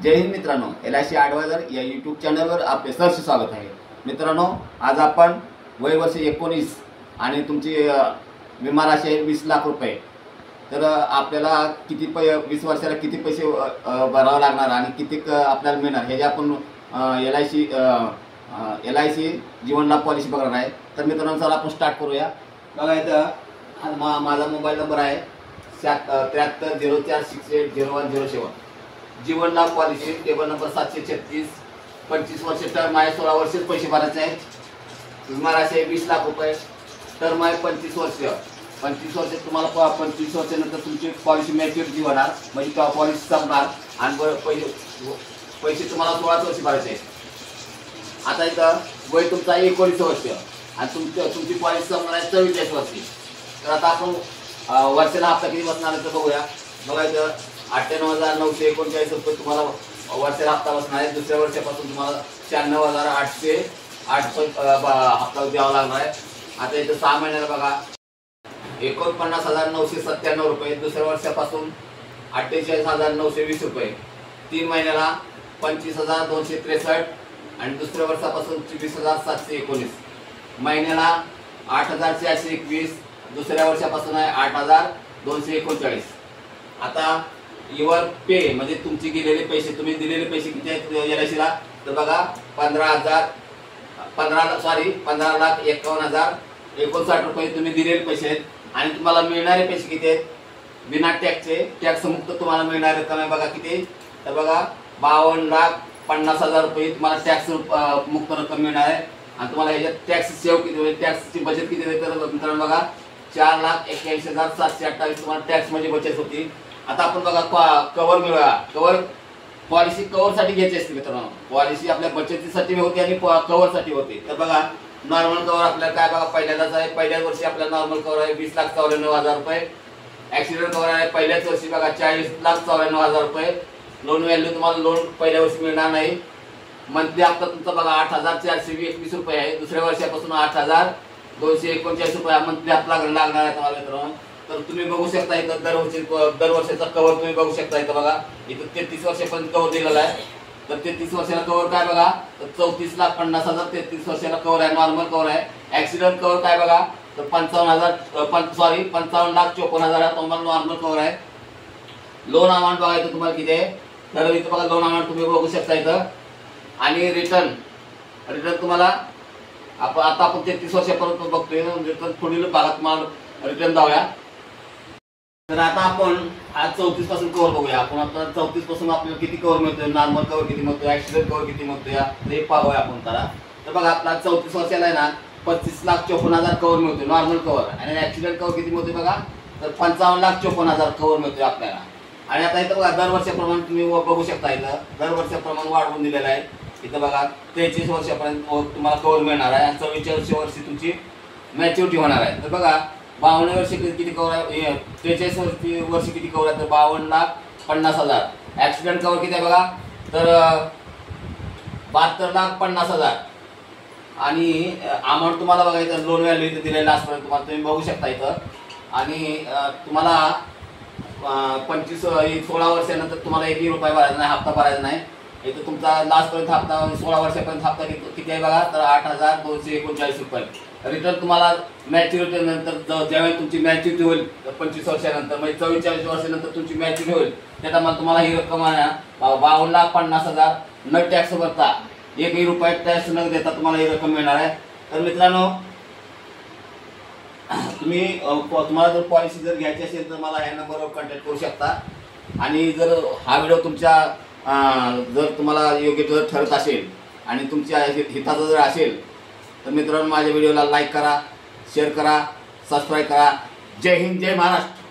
जय हिंद मित्रांनो, LIC adviser या YouTube चॅनलवर आपले सहर्ष स्वागत आहे। मित्रांनो, आज आपण वय वर्ष 19 आणि तुमची विमा राशी आहे 20 लाख रुपये। तर आपल्याला किती 20 वर्षाला किती पैसे भरावे लागणार आणि किती आपल्याला मिळणार हे जे आपण LIC जीवन लाभ पॉलिसी बघणार आहे। तर मित्रांनो, चला आपण स्टार्ट करूया। बघा, इथं माझा मोबाईल नंबर आहे 7304680107। जीवन लाभ पॉलिसी टेबल नंबर 736। 25 वर्ष टर्म आहे, 16 वर्ष पैसे भरायचे आहेत। विमा राशी आहे 20 लाख रुपये। टर्म आहे 25 वर्ष। 25 वर्ष तुम्हाला 25 वर्षानंतर तुमची पॉलिसी मॅच्युरिटी होणार, म्हणजे पॉलिसी संपणार आणि पैसे तुम्हाला 16 वर्ष भरायचे आहेत। आता इथं वय तुमचं आहे 19 वर्ष आणि तुमची पॉलिसी संपणार आहे 44 वर्षी। तर आता आपण वर्षाला हप्ता किती बसणार आहे ते बघूया। बघा, इथं 98,939 रुपये तुम्हाला वर्षाला हप्ता बसणार आहे। दुसऱ्या वर्षापासून तुम्हाला 96,808 हप्ता द्यावा लागणार आहे। आता इथं 6 महिन्याला बघा 49,997 रुपये। दुसऱ्या वर्षापासून 48,920 रुपये। 3 महिन्याला 25,263 आणि दुसऱ्या वर्षापासून 24,719। महिन्याला 8,421। दुसऱ्या वर्षापासून आहे 8,239। आता युअर पे म्हणजे तुमचे गेलेले पैसे, तुम्ही दिलेले पैसे किती आहेत LICला, तर बघा 15,51,059 रुपये तुम्ही दिलेले पैसे आहेत। आणि तुम्हाला मिळणारे पैसे किती आहेत बिना टॅक्सचे, टॅक्स मुक्त तुम्हाला मिळणारे रक्कम आहे बघा किती, तर बघा 52,50,000 रुपये तुम्हाला टॅक्स मुक्त रक्कम मिळणार आहे। आणि तुम्हाला ह्याच्यात टॅक्स सेव्ह किती, टॅक्सची बचत किती आहे तर मित्रांनो बघा 4,81,728 तुम्हाला टॅक्स म्हणजे बचत होती। आता आपण बघा कव्हर मिळवा, कव्हर पॉलिसी कव्हरसाठी घ्यायची असते मित्रांनो। पॉलिसी आपल्या बचतीसाठी होते आणि कव्हरसाठी होते। तर बघा, नॉर्मल कव्हर आपल्याला काय बघा पहिल्यांदाच आहे, पहिल्याच वर्षी आपल्याला नॉर्मल कव्हर आहे 20,94,000 रुपये। ॲक्सिडेंट कव्हर आहे पहिल्याच वर्षी बघा 40,94,000 रुपये। लोन व्हॅल्यू तुम्हाला लोन पहिल्या वर्षी मिळणार नाही। मंथली हप्ता तुमचा बघा 8,421 रुपये आहे। दुसऱ्या वर्षापासून 8,239 रुपये मंथली हप्ता लागणार आहे तुम्हाला मित्रांनो। तर तुम्ही बघू शकता इथं दरवर्षाचा कव्हर तुम्ही बघू शकता। इथं बघा, इथं 33 वर्षापर्यंत कव्हर दिलेला आहे। तर 33 वर्षाला कव्हर काय बघा, तर 34,50,000 33 वर्षाला कव्हर आहे, नॉर्मल कव्हर आहे। ॲक्सिडेंट कव्हर काय बघा, तर 55,54,54,000 तुम्हाला नॉर्मल कव्हर आहे। लोन अमाऊंट बघा इथं तुम्हाला किती आहे, तर इथं बघा लोन अमाऊंट तुम्ही बघू शकता इथं। आणि रिटर्न तुम्हाला आता आपण 33 वर्षापर्यंत बघतोय, रिटर्न पुढील भागात तुम्हाला रिटर्न जाऊया। तर आता आपण आज 34 पासून कव्हर बघूया। आपण आता 34 पासून आपल्याला किती कव्हर मिळतोय, नॉर्मल कव्हर किती मिळतोय, ॲक्सिडेंट कव्हर किती मिळतोय ते पाहूया आपण त्याला। तर बघा, आपला 34 वर्षाला आहे ना 25,54,000 कव्हर मिळतोय नॉर्मल कव्हर। आणि ॲक्सिडेंट कव्हर किती मिळतोय बघा, तर 55,54,000 कव्हर मिळतोय आपल्याला। आणि आता इथं बघा दरवर्षाप्रमाणे तुम्ही बघू शकता, इथं दरवर्षाप्रमाणे वाढवून दिलेलं आहे। इथं बघा 33 वर्षापर्यंत तुम्हाला कव्हर मिळणार आहे आणि 44 वर्षी तुमची मॅच्युरिटी होणार आहे। तर बघा 52 वर्षी किती कव्हर आहे, 43 वर्षी किती कव्हर आहे, तर 52,50,000। ॲक्सिडेंट कव्हर किती आहे बघा, तर 72,50,000। आणि अमाऊंट तुम्हाला बघा इथं लोन व्हॅल्यू इथं दिलेलं आजपर्यंत तुम्हाला तुम्ही बघू शकता इथं। आणि तुम्हाला 16 वर्षानंतर तुम्हाला 1 रुपया भरायचा नाही, हप्ता भरायचा नाही। इथं तुमचा लास्टपर्यंत हप्ता 16 वर्षापर्यंत हप्ता किती आहे बघा, तर 8,239 रुपये। रिटर्न तुम्हाला मॅच्युरिटी नंतर ज्यावेळी तुमची मॅच्युरिटी होईल 25 वर्षानंतर, म्हणजे 44 वर्षानंतर तुमची मॅच्युरिटी होईल, त्यात तुम्हाला ही रक्कम आहे 52,50,000 न टॅक्स भरता 1 रुपया टॅक्स न देता तुम्हाला ही रक्कम मिळणार आहे। तर मित्रांनो, तुम्हाला जर पॉलिसी जर घ्यायची असेल तर मला ह्या नंबरवर कॉन्टॅक्ट करू शकता। आणि जर हा व्हिडिओ तुमच्या जर तुम्हाला योग्य जर ठरत असेल आणि तुमच्या हिताचा जर असेल तर मित्रांनो, माझ्या व्हिडिओला लाईक करा, शेअर करा, सबस्क्राईब करा। जय हिंद, जय महाराष्ट्र।